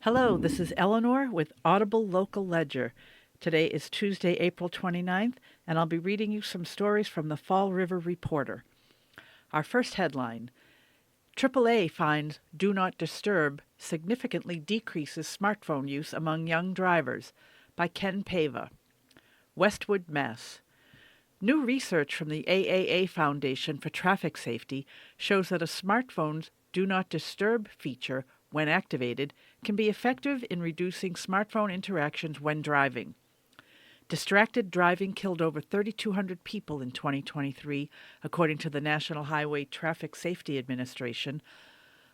Hello, this is Eleanor with Audible Local Ledger. Today is Tuesday, April 29th, and I'll be reading you some stories from the Fall River Reporter. Our first headline: AAA finds Do Not Disturb significantly decreases smartphone use among young drivers, by Ken Pava. Westwood, Mass. New research from the AAA Foundation for Traffic Safety shows that a smartphone's Do Not Disturb feature, when activated, can be effective in reducing smartphone interactions when driving. Distracted driving killed over 3,200 people in 2023, according to the National Highway Traffic Safety Administration,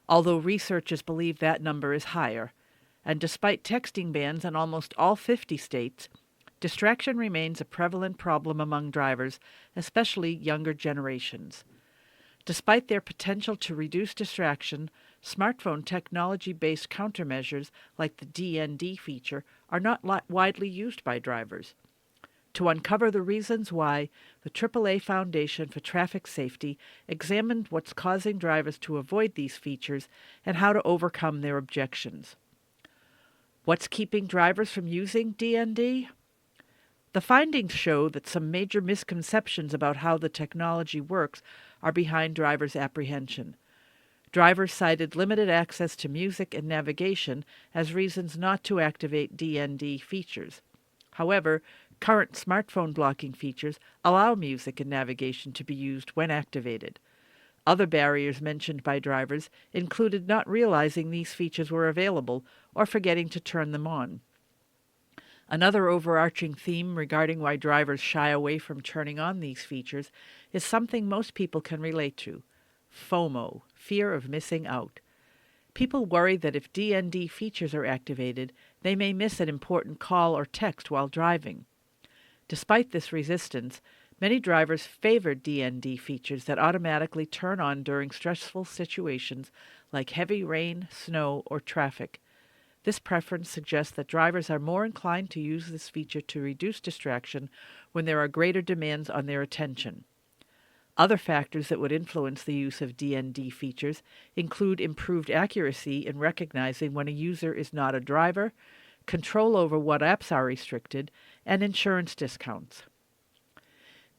although researchers believe that number is higher. And despite texting bans in almost all 50 states, distraction remains a prevalent problem among drivers, especially younger generations. Despite their potential to reduce distraction, smartphone technology-based countermeasures like the DND feature are not widely used by drivers. To uncover the reasons why, the AAA Foundation for Traffic Safety examined what's causing drivers to avoid these features and how to overcome their objections. What's keeping drivers from using DND? The findings show that some major misconceptions about how the technology works are behind drivers' apprehension. Drivers cited limited access to music and navigation as reasons not to activate DND features. However, current smartphone blocking features allow music and navigation to be used when activated. Other barriers mentioned by drivers included not realizing these features were available or forgetting to turn them on. Another overarching theme regarding why drivers shy away from turning on these features is something most people can relate to: FOMO, fear of missing out. People worry that if DND features are activated, they may miss an important call or text while driving. Despite this resistance, many drivers favor DND features that automatically turn on during stressful situations like heavy rain, snow, or traffic. This preference suggests that drivers are more inclined to use this feature to reduce distraction when there are greater demands on their attention. Other factors that would influence the use of DND features include improved accuracy in recognizing when a user is not a driver, control over what apps are restricted, and insurance discounts.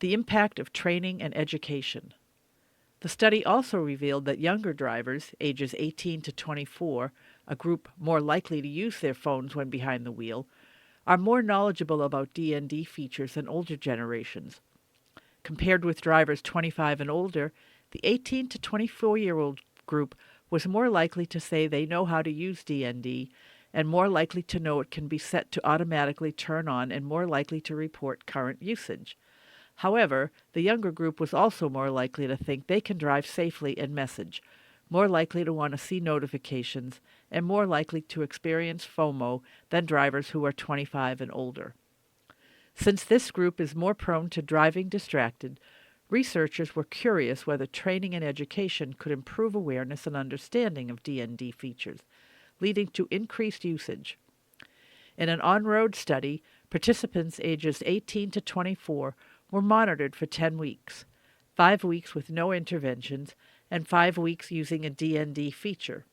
The impact of training and education. The study also revealed that younger drivers, ages 18 to 24, a group more likely to use their phones when behind the wheel, are more knowledgeable about DND features than older generations. Compared with drivers 25 and older, the 18 to 24-year-old group was more likely to say they know how to use DND and more likely to know it can be set to automatically turn on and more likely to report current usage. However, the younger group was also more likely to think they can drive safely and message, more likely to want to see notifications, and more likely to experience FOMO than drivers who are 25 and older. Since this group is more prone to driving distracted, researchers were curious whether training and education could improve awareness and understanding of DND features, leading to increased usage. In an on-road study, participants ages 18 to 24 were monitored for 10 weeks, 5 weeks with no interventions, and 5 weeks using a DND feature.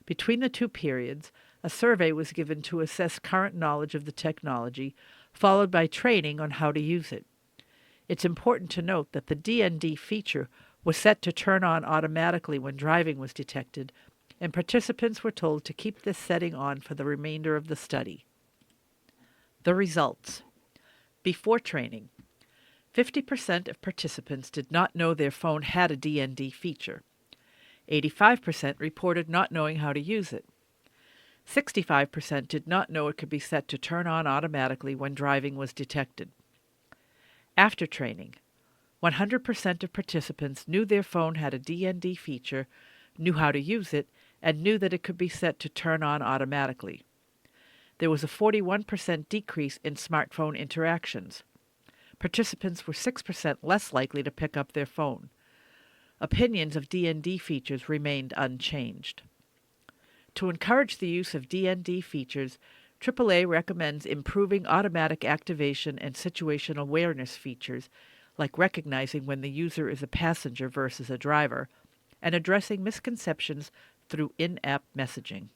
Between the two periods, a survey was given to assess current knowledge of the technology, followed by training on how to use it. It's important to note that the DND feature was set to turn on automatically when driving was detected, and participants were told to keep this setting on for the remainder of the study. The results. Before training, 50% of participants did not know their phone had a DND feature. 85% reported not knowing how to use it. 65% did not know it could be set to turn on automatically when driving was detected. After training, 100% of participants knew their phone had a DND feature, knew how to use it, and knew that it could be set to turn on automatically. There was a 41% decrease in smartphone interactions. Participants were 6% less likely to pick up their phone. Opinions of DND features remained unchanged. To encourage the use of DND features, AAA recommends improving automatic activation and situational awareness features, like recognizing when the user is a passenger versus a driver, and addressing misconceptions through in-app messaging.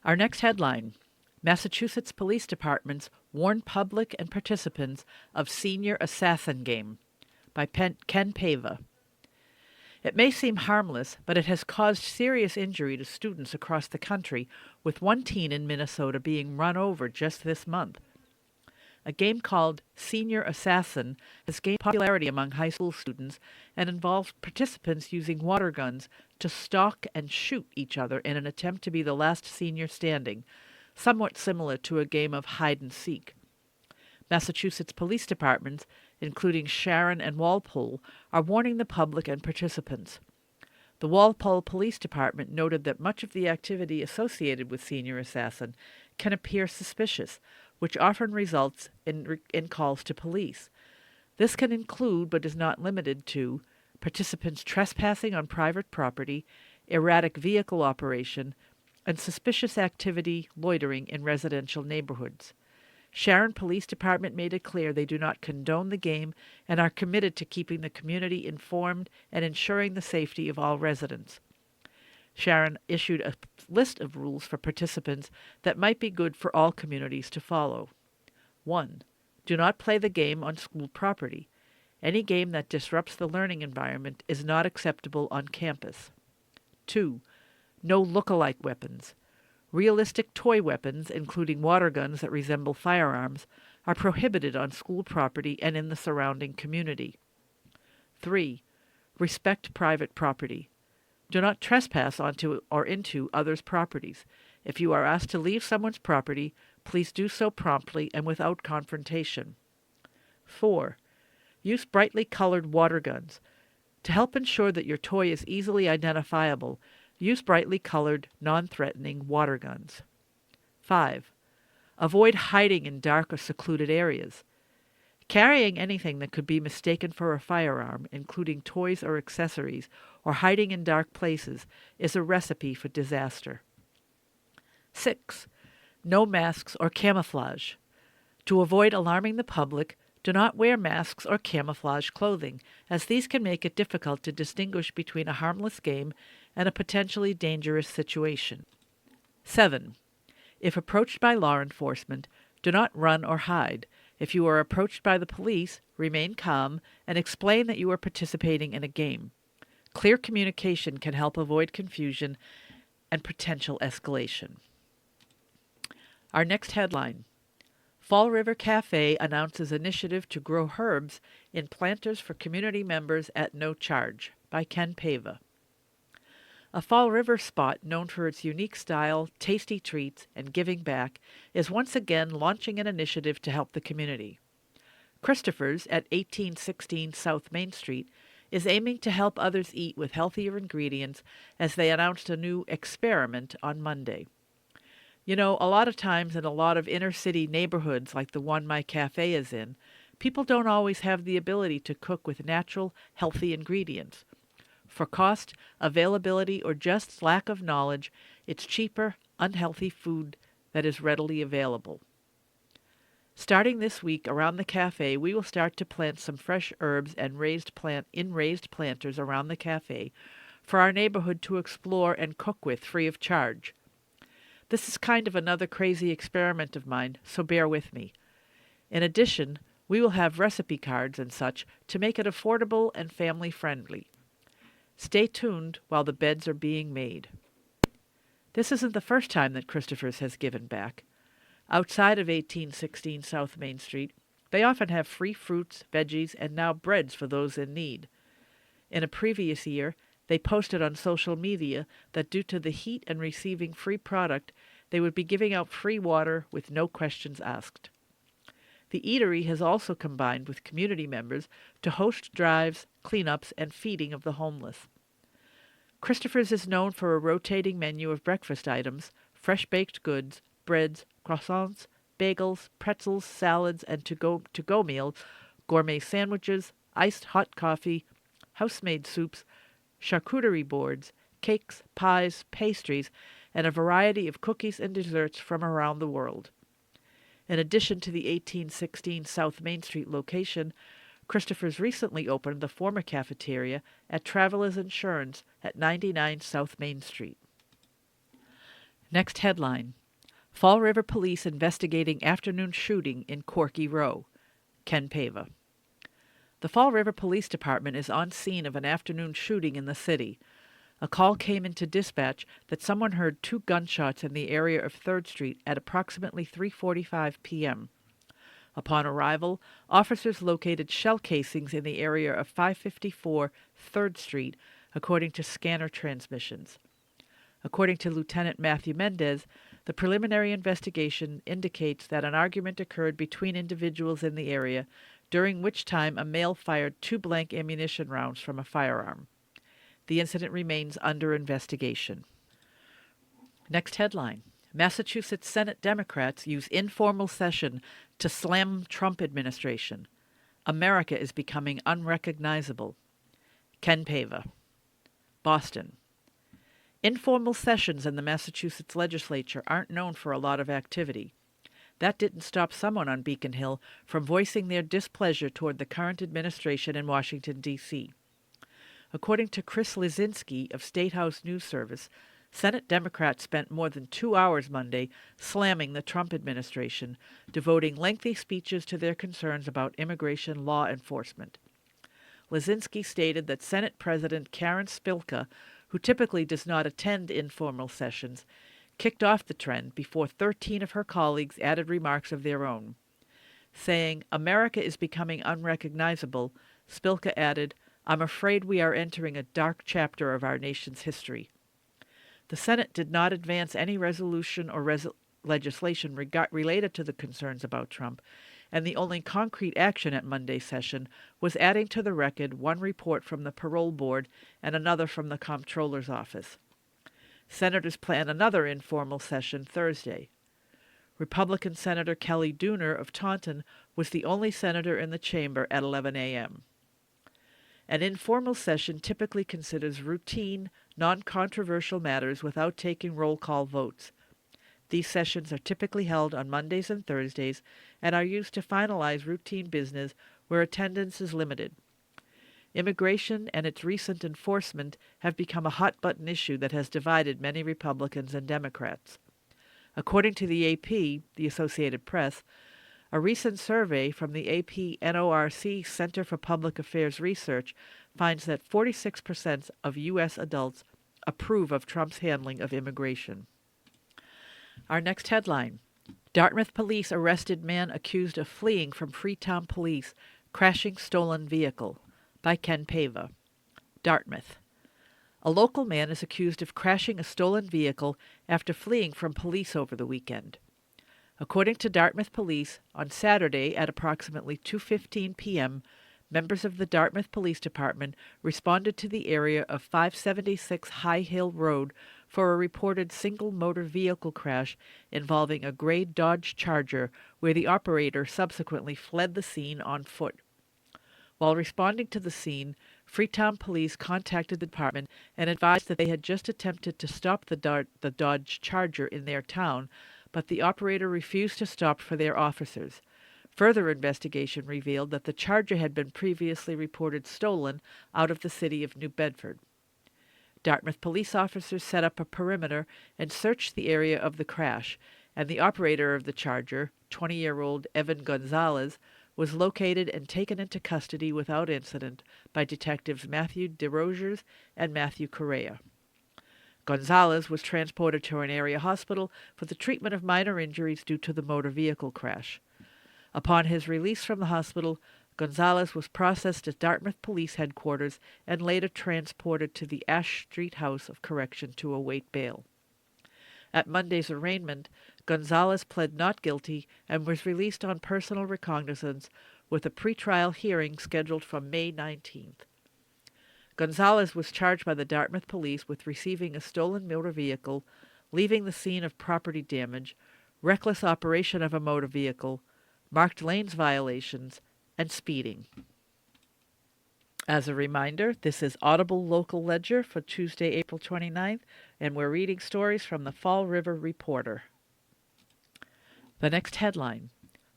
Our next headline: Massachusetts Police Departments warn public and participants of Senior Assassin Game by Ken Pava. It may seem harmless, but it has caused serious injury to students across the country, with one teen in Minnesota being run over just this month. A game called Senior Assassin has gained popularity among high school students and involves participants using water guns to stalk and shoot each other in an attempt to be the last senior standing, somewhat similar to a game of hide and seek. Massachusetts police departments, including Sharon and Walpole, are warning the public and participants. The Walpole Police Department noted that much of the activity associated with Senior Assassin can appear suspicious, which often results in calls to police. This can include, but is not limited to, participants trespassing on private property, erratic vehicle operation, and suspicious activity loitering in residential neighborhoods. Sharon Police Department made it clear they do not condone the game and are committed to keeping the community informed and ensuring the safety of all residents. Sharon issued a list of rules for participants that might be good for all communities to follow. 1. Do not play the game on school property. Any game that disrupts the learning environment is not acceptable on campus. 2. No look-alike weapons. Realistic toy weapons, including water guns that resemble firearms, are prohibited on school property and in the surrounding community. 3. Respect private property. Do not trespass onto or into others' properties. If you are asked to leave someone's property, please do so promptly and without confrontation. 4. Use brightly colored water guns. To help ensure that your toy is easily identifiable, use brightly colored, non-threatening water guns. 5. Avoid hiding in dark or secluded areas. Carrying anything that could be mistaken for a firearm, including toys or accessories, or hiding in dark places, is a recipe for disaster. 6. No masks or camouflage. To avoid alarming the public, do not wear masks or camouflage clothing, as these can make it difficult to distinguish between a harmless game and a potentially dangerous situation. 7. If approached by law enforcement, do not run or hide. If you are approached by the police, remain calm and explain that you are participating in a game. Clear communication can help avoid confusion and potential escalation. Our next headline: Fall River Cafe announces initiative to grow herbs in planters for community members at no charge, by Ken Pava. A Fall River spot known for its unique style, tasty treats, and giving back is once again launching an initiative to help the community. Christopher's at 1816 South Main Street is aiming to help others eat with healthier ingredients, as they announced a new experiment on Monday. You know, a lot of times in a lot of inner city neighborhoods like the one my cafe is in, people don't always have the ability to cook with natural, healthy ingredients. For cost, availability, or just lack of knowledge, it's cheaper, unhealthy food that is readily available. Starting this week around the cafe, we will start to plant some fresh herbs and raised planters around the cafe for our neighborhood to explore and cook with free of charge. This is kind of another crazy experiment of mine, so bear with me. In addition, we will have recipe cards and such to make it affordable and family-friendly. Stay tuned while the beds are being made. This isn't the first time that Christopher's has given back. Outside of 1816 South Main Street, they often have free fruits, veggies, and now breads for those in need. In a previous year, they posted on social media that due to the heat and receiving free product, they would be giving out free water with no questions asked. The eatery has also combined with community members to host drives, cleanups, and feeding of the homeless. Christopher's is known for a rotating menu of breakfast items, fresh baked goods, breads, croissants, bagels, pretzels, salads, and to-go meals, gourmet sandwiches, iced hot coffee, house-made soups, charcuterie boards, cakes, pies, pastries, and a variety of cookies and desserts from around the world. In addition to the 1816 South Main Street location, Christopher's recently opened the former cafeteria at Travelers Insurance at 99 South Main Street. Next headline: Fall River Police investigating afternoon shooting in Corky Row. Ken Pava. The Fall River Police Department is on scene of an afternoon shooting in the city. A call came into dispatch that someone heard 2 gunshots in the area of 3rd Street at approximately 3:45 p.m. Upon arrival, officers located shell casings in the area of 554 3rd Street, according to scanner transmissions. According to Lieutenant Matthew Mendez, the preliminary investigation indicates that an argument occurred between individuals in the area, during which time a male fired 2 blank ammunition rounds from a firearm. The incident remains under investigation. Next headline: Massachusetts Senate Democrats use informal session to slam Trump administration. America is becoming unrecognizable. Ken Pava. Boston. Informal sessions in the Massachusetts legislature aren't known for a lot of activity. That didn't stop someone on Beacon Hill from voicing their displeasure toward the current administration in Washington, D.C. According to Chris Lizinski of State House News Service, Senate Democrats spent more than 2 hours Monday slamming the Trump administration, devoting lengthy speeches to their concerns about immigration law enforcement. Lizinski stated that Senate President Karen Spilka, who typically does not attend informal sessions, kicked off the trend before 13 of her colleagues added remarks of their own. Saying, "America is becoming unrecognizable," Spilka added, "I'm afraid we are entering a dark chapter of our nation's history." The Senate did not advance any resolution or legislation related to the concerns about Trump, and the only concrete action at Monday's session was adding to the record 1 report from the Parole Board and another from the Comptroller's Office. Senators plan another informal session Thursday. Republican Senator Kelly Dooner of Taunton was the only senator in the chamber at 11 a.m. An informal session typically considers routine, non-controversial matters without taking roll call votes. These sessions are typically held on Mondays and Thursdays and are used to finalize routine business where attendance is limited. Immigration and its recent enforcement have become a hot-button issue that has divided many Republicans and Democrats. According to the AP, the Associated Press, a recent survey from the AP NORC Center for Public Affairs Research finds that 46% of U.S. adults approve of Trump's handling of immigration. Our next headline: Dartmouth police arrested man accused of fleeing from Freetown police, crashing stolen vehicle. By Ken Pava. Dartmouth. A local man is accused of crashing a stolen vehicle after fleeing from police over the weekend. According to Dartmouth Police, on Saturday at approximately 2:15 p.m., members of the Dartmouth Police Department responded to the area of 576 High Hill Road for a reported single motor vehicle crash involving a gray Dodge Charger, where the operator subsequently fled the scene on foot. While responding to the scene, Freetown Police contacted the department and advised that they had just attempted to stop the Dodge Charger in their town, but the operator refused to stop for their officers. Further investigation revealed that the Charger had been previously reported stolen out of the city of New Bedford. Dartmouth police officers set up a perimeter and searched the area of the crash, and the operator of the Charger, 20-year-old Evan Gonzalez, was located and taken into custody without incident by detectives Matthew DeRogers and Matthew Correa. Gonzalez was transported to an area hospital for the treatment of minor injuries due to the motor vehicle crash. Upon his release from the hospital, Gonzalez was processed at Dartmouth Police Headquarters and later transported to the Ash Street House of Correction to await bail. At Monday's arraignment, Gonzalez pled not guilty and was released on personal recognizance, with a pretrial hearing scheduled for May 19th. Gonzalez was charged by the Dartmouth Police with receiving a stolen motor vehicle, leaving the scene of property damage, reckless operation of a motor vehicle, marked lanes violations, and speeding. As a reminder, this is Audible Local Ledger for Tuesday, April 29th, and we're reading stories from the Fall River Reporter. The next headline: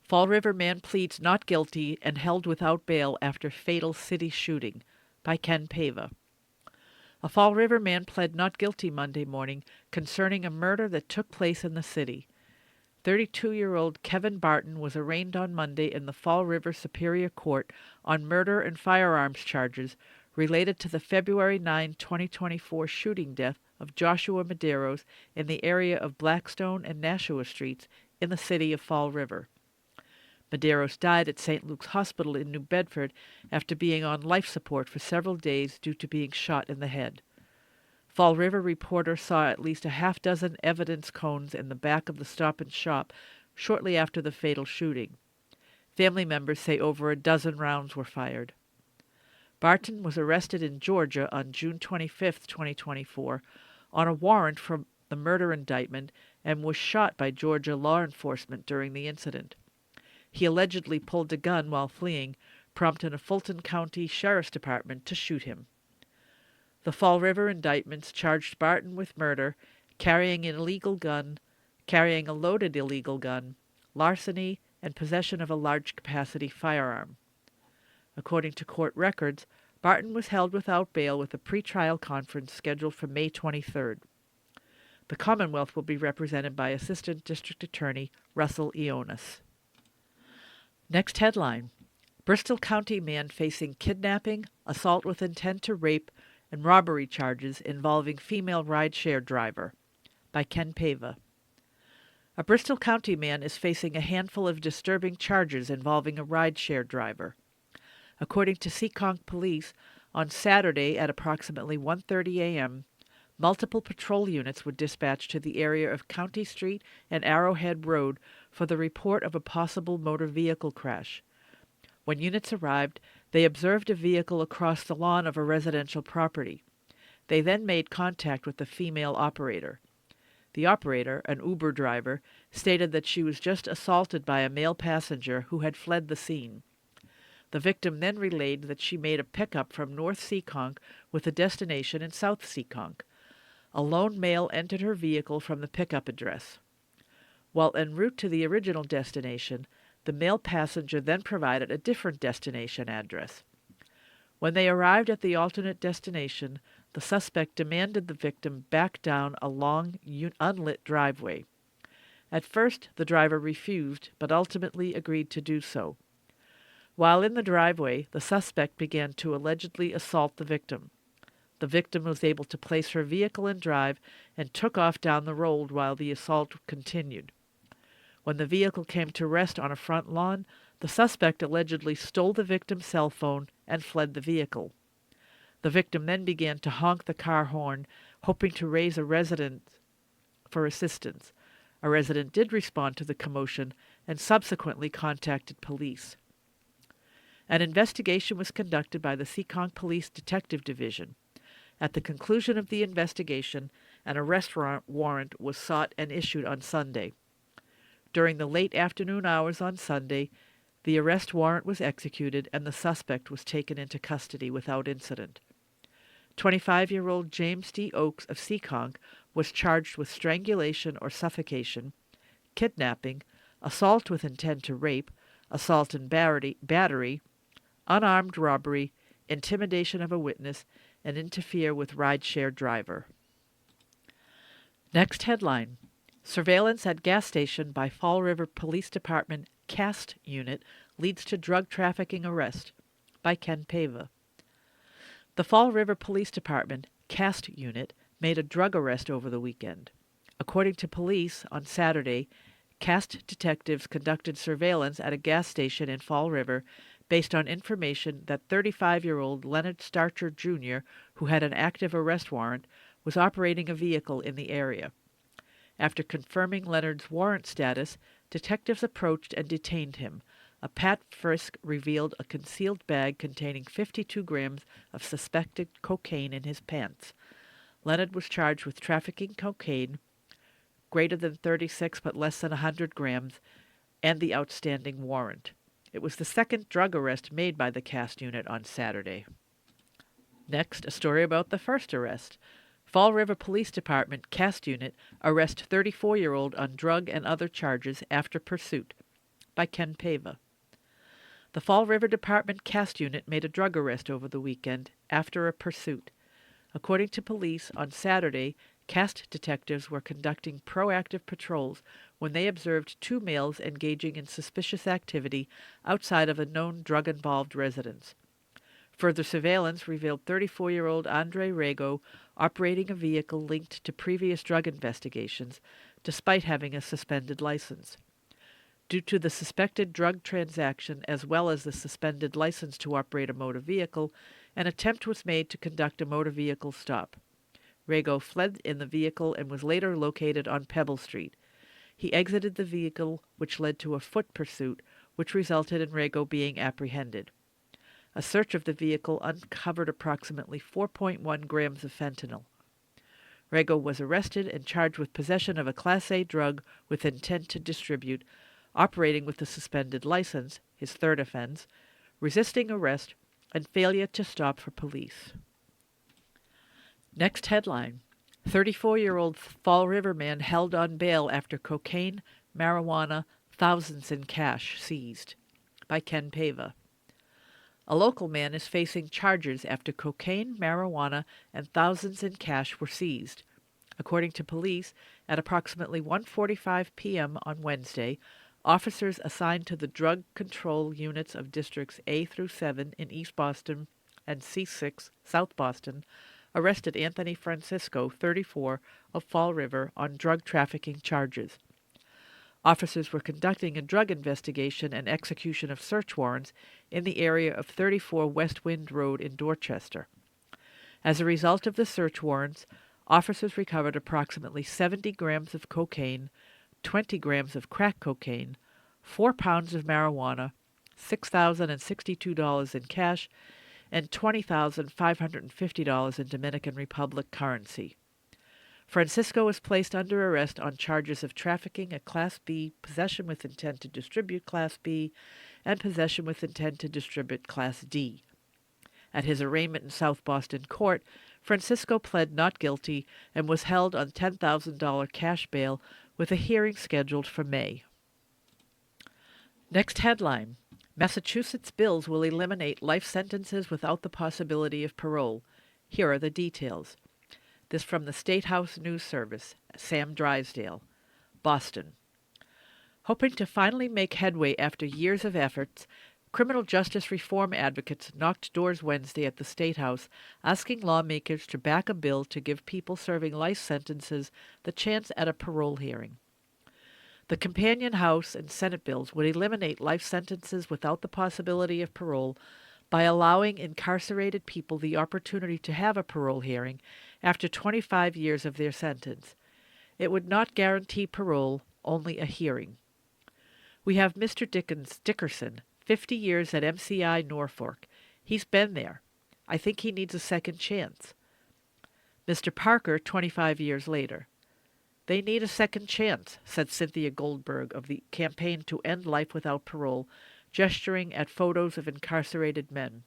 Fall River man pleads not guilty and held without bail after fatal city shooting, by Ken Pava. A Fall River man pled not guilty Monday morning concerning a murder that took place in the city. 32-year-old Kevin Barton was arraigned on Monday in the Fall River Superior Court on murder and firearms charges related to the February 9, 2024 shooting death of Joshua Medeiros in the area of Blackstone and Nashua Streets in the city of Fall River. Medeiros died at St. Luke's Hospital in New Bedford after being on life support for several days due to being shot in the head. Fall River reporter saw at least a half-dozen evidence cones in the back of the Stop and Shop shortly after the fatal shooting. Family members say over a dozen rounds were fired. Barton was arrested in Georgia on June 25, 2024, on a warrant for the murder indictment and was shot by Georgia law enforcement during the incident. He allegedly pulled a gun while fleeing, prompting a Fulton County Sheriff's Department to shoot him. The Fall River indictments charged Barton with murder, carrying a loaded illegal gun, larceny, and possession of a large-capacity firearm. According to court records, Barton was held without bail with a pretrial conference scheduled for May 23rd. The Commonwealth will be represented by Assistant District Attorney Russell Ionis. Next headline: Bristol County man facing kidnapping, assault with intent to rape, and robbery charges involving female rideshare driver, by Ken Pava. A Bristol County man is facing a handful of disturbing charges involving a rideshare driver. According to Seekonk Police, on Saturday at approximately 1:30 a.m., multiple patrol units were dispatched to the area of County Street and Arrowhead Road for the report of a possible motor vehicle crash. When units arrived, they observed a vehicle across the lawn of a residential property. They then made contact with the female operator. The operator, an Uber driver, stated that she was just assaulted by a male passenger who had fled the scene. The victim then relayed that she made a pickup from North Seekonk with a destination in South Seekonk. A lone male entered her vehicle from the pickup address. While en route to the original destination, the male passenger then provided a different destination address. When they arrived at the alternate destination, the suspect demanded the victim back down a long, unlit driveway. At first, the driver refused, but ultimately agreed to do so. While in the driveway, the suspect began to allegedly assault the victim. The victim was able to place her vehicle in drive and took off down the road while the assault continued. When the vehicle came to rest on a front lawn, the suspect allegedly stole the victim's cell phone and fled the vehicle. The victim then began to honk the car horn, hoping to raise a resident for assistance. A resident did respond to the commotion and subsequently contacted police. An investigation was conducted by the Seekonk Police Detective Division. At the conclusion of the investigation, an arrest warrant was sought and issued on Sunday. During the late afternoon hours on Sunday, the arrest warrant was executed and the suspect was taken into custody without incident. 25-year-old James D. Oakes of Seekonk was charged with strangulation or suffocation, kidnapping, assault with intent to rape, assault and battery, unarmed robbery, intimidation of a witness, and interfere with rideshare driver. Next headline: Surveillance at gas station by Fall River Police Department CAST unit leads to drug trafficking arrest, by Ken Pava. The Fall River Police Department CAST unit made a drug arrest over the weekend. According to police, on Saturday, CAST detectives conducted surveillance at a gas station in Fall River based on information that 35-year-old Leonard Starcher Jr., who had an active arrest warrant, was operating a vehicle in the area. After confirming Leonard's warrant status, detectives approached and detained him. A pat frisk revealed a concealed bag containing 52 grams of suspected cocaine in his pants. Leonard was charged with trafficking cocaine, greater than 36 but less than 100 grams, and the outstanding warrant. It was the second drug arrest made by the CAST unit on Saturday. Next, a story about the first arrest. Fall River Police Department CAST unit arrest 34-year-old on drug and other charges after pursuit, by Ken Pava. The Fall River Department CAST unit made a drug arrest over the weekend after a pursuit. According to police, on Saturday, CAST detectives were conducting proactive patrols when they observed two males engaging in suspicious activity outside of a known drug-involved residence. Further surveillance revealed 34-year-old Andre Rego operating a vehicle linked to previous drug investigations, despite having a suspended license. Due to the suspected drug transaction as well as the suspended license to operate a motor vehicle, an attempt was made to conduct a motor vehicle stop. Rego fled in the vehicle and was later located on Pebble Street. He exited the vehicle, which led to a foot pursuit, which resulted in Rego being apprehended. A search of the vehicle uncovered approximately 4.1 grams of fentanyl. Rego was arrested and charged with possession of a Class A drug with intent to distribute, operating with a suspended license, his third offense, resisting arrest, and failure to stop for police. Next headline: 34-year-old Fall River man held on bail after cocaine, marijuana, thousands in cash seized. By Ken Pava. A local man is facing charges after cocaine, marijuana, and thousands in cash were seized. According to police, at approximately 1:45 p.m. on Wednesday, officers assigned to the drug control units of Districts A through 7 in East Boston and C6, South Boston, arrested Anthony Francisco, 34, of Fall River on drug trafficking charges. Officers were conducting a drug investigation and execution of search warrants in the area of 34 West Wind Road in Dorchester. As a result of the search warrants, officers recovered approximately 70 grams of cocaine, 20 grams of crack cocaine, 4 pounds of marijuana, $6,062 in cash, and $20,550 in Dominican Republic currency. Francisco was placed under arrest on charges of trafficking a Class B, possession with intent to distribute Class B, and possession with intent to distribute Class D. At his arraignment in South Boston court, Francisco pled not guilty and was held on $10,000 cash bail with a hearing scheduled for May. Next headline: Massachusetts bills will eliminate life sentences without the possibility of parole. Here are the details. This from the State House News Service, Sam Drysdale, Boston. Hoping to finally make headway after years of efforts, criminal justice reform advocates knocked doors Wednesday at the State House, asking lawmakers to back a bill to give people serving life sentences the chance at a parole hearing. The companion House and Senate bills would eliminate life sentences without the possibility of parole by allowing incarcerated people the opportunity to have a parole hearing after 25 years of their sentence. It would not guarantee parole, only a hearing. We have Mr. Dickerson, 50 years at MCI Norfolk. He's been there. I think he needs a second chance. Mr. Parker, 25 years later. They need a second chance, said Cynthia Goldberg of the Campaign to End Life Without Parole, gesturing at photos of incarcerated men.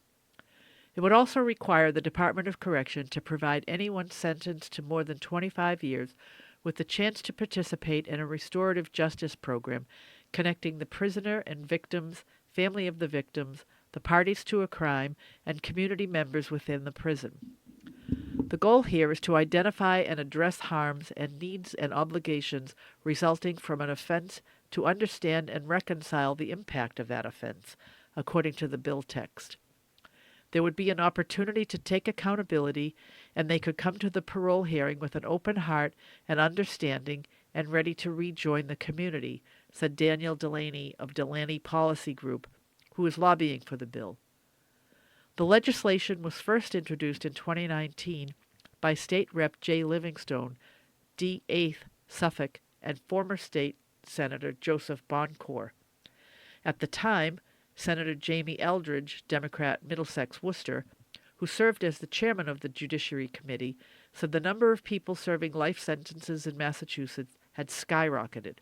It would also require the Department of Correction to provide anyone sentenced to more than 25 years with the chance to participate in a restorative justice program connecting the prisoner and victims, family of the victims, the parties to a crime, and community members within the prison. The goal here is to identify and address harms and needs and obligations resulting from an offense, to understand and reconcile the impact of that offense, according to the bill text. There would be an opportunity to take accountability, and they could come to the parole hearing with an open heart and understanding and ready to rejoin the community, said Daniel Delaney of Delaney Policy Group, who is lobbying for the bill. The legislation was first introduced in 2019 by State Rep. Jay Livingstone, D8th Suffolk, and former State Senator Joseph Boncour. At the time, Senator Jamie Eldridge, Democrat, Middlesex Worcester, who served as the chairman of the Judiciary Committee, said the number of people serving life sentences in Massachusetts had skyrocketed.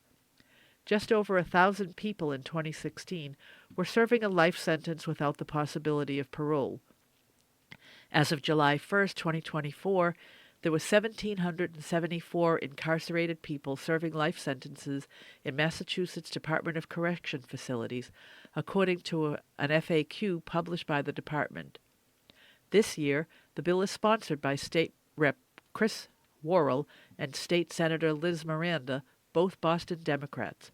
Just over 1,000 people in 2016 were serving a life sentence without the possibility of parole. As of July 1, 2024, there were 1,774 incarcerated people serving life sentences in Massachusetts Department of Correction facilities, according to an FAQ published by the department. This year, the bill is sponsored by State Rep. Chris Worrell and State Senator Liz Miranda, both Boston Democrats.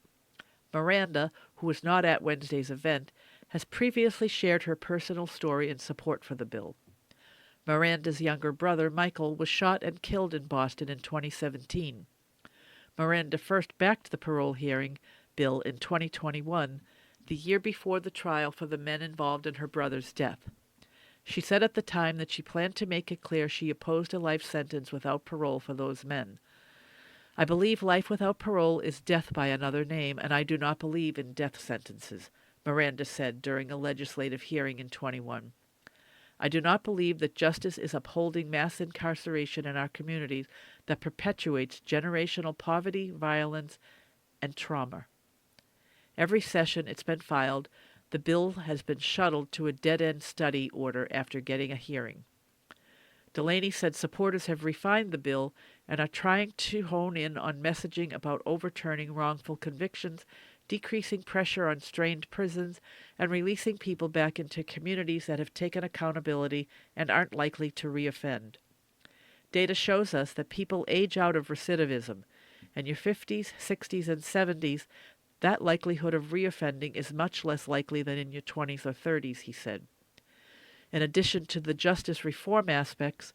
Miranda, who was not at Wednesday's event, has previously shared her personal story in support for the bill. Miranda's younger brother, Michael, was shot and killed in Boston in 2017. Miranda first backed the parole hearing bill in 2021, the year before the trial for the men involved in her brother's death. She said at the time that she planned to make it clear she opposed a life sentence without parole for those men. I believe life without parole is death by another name, and I do not believe in death sentences, Miranda said during a legislative hearing in 21. I do not believe that justice is upholding mass incarceration in our communities that perpetuates generational poverty, violence, and trauma. Every session it's been filed, the bill has been shuttled to a dead-end study order after getting a hearing. Delaney said supporters have refined the bill and are trying to hone in on messaging about overturning wrongful convictions, decreasing pressure on strained prisons, and releasing people back into communities that have taken accountability and aren't likely to reoffend. Data shows us that people age out of recidivism. In your 50s, 60s, and 70s, that likelihood of reoffending is much less likely than in your 20s or 30s, he said. In addition to the justice reform aspects,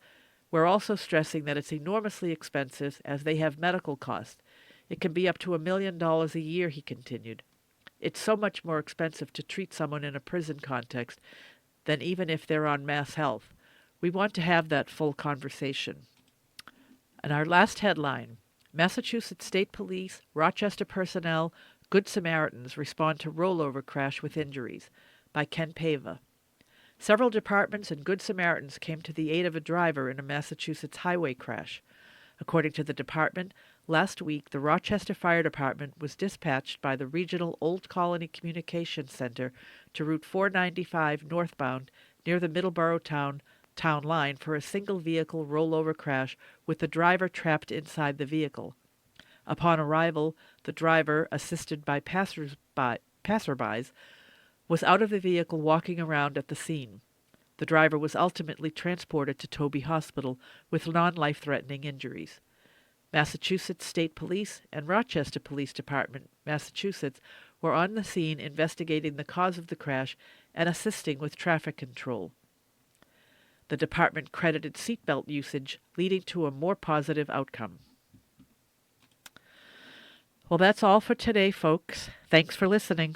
we're also stressing that it's enormously expensive as they have medical costs. It can be up to $1 million a year, he continued. It's so much more expensive to treat someone in a prison context than even if they're on mass health. We want to have that full conversation. And our last headline, Massachusetts State Police, Rochester personnel, Good Samaritans respond to rollover crash with injuries, by Ken Pava. Several departments and Good Samaritans came to the aid of a driver in a Massachusetts highway crash. According to the department, last week the Rochester Fire Department was dispatched by the Regional Old Colony Communications Center to Route 495 northbound near the Middleborough town line for a single-vehicle rollover crash with the driver trapped inside the vehicle. Upon arrival, the driver, assisted by passerbys, was out of the vehicle walking around at the scene. The driver was ultimately transported to Toby Hospital with non-life-threatening injuries. Massachusetts State Police and Rochester Police Department, Massachusetts, were on the scene investigating the cause of the crash and assisting with traffic control. The department credited seatbelt usage, leading to a more positive outcome. Well, that's all for today, folks. Thanks for listening.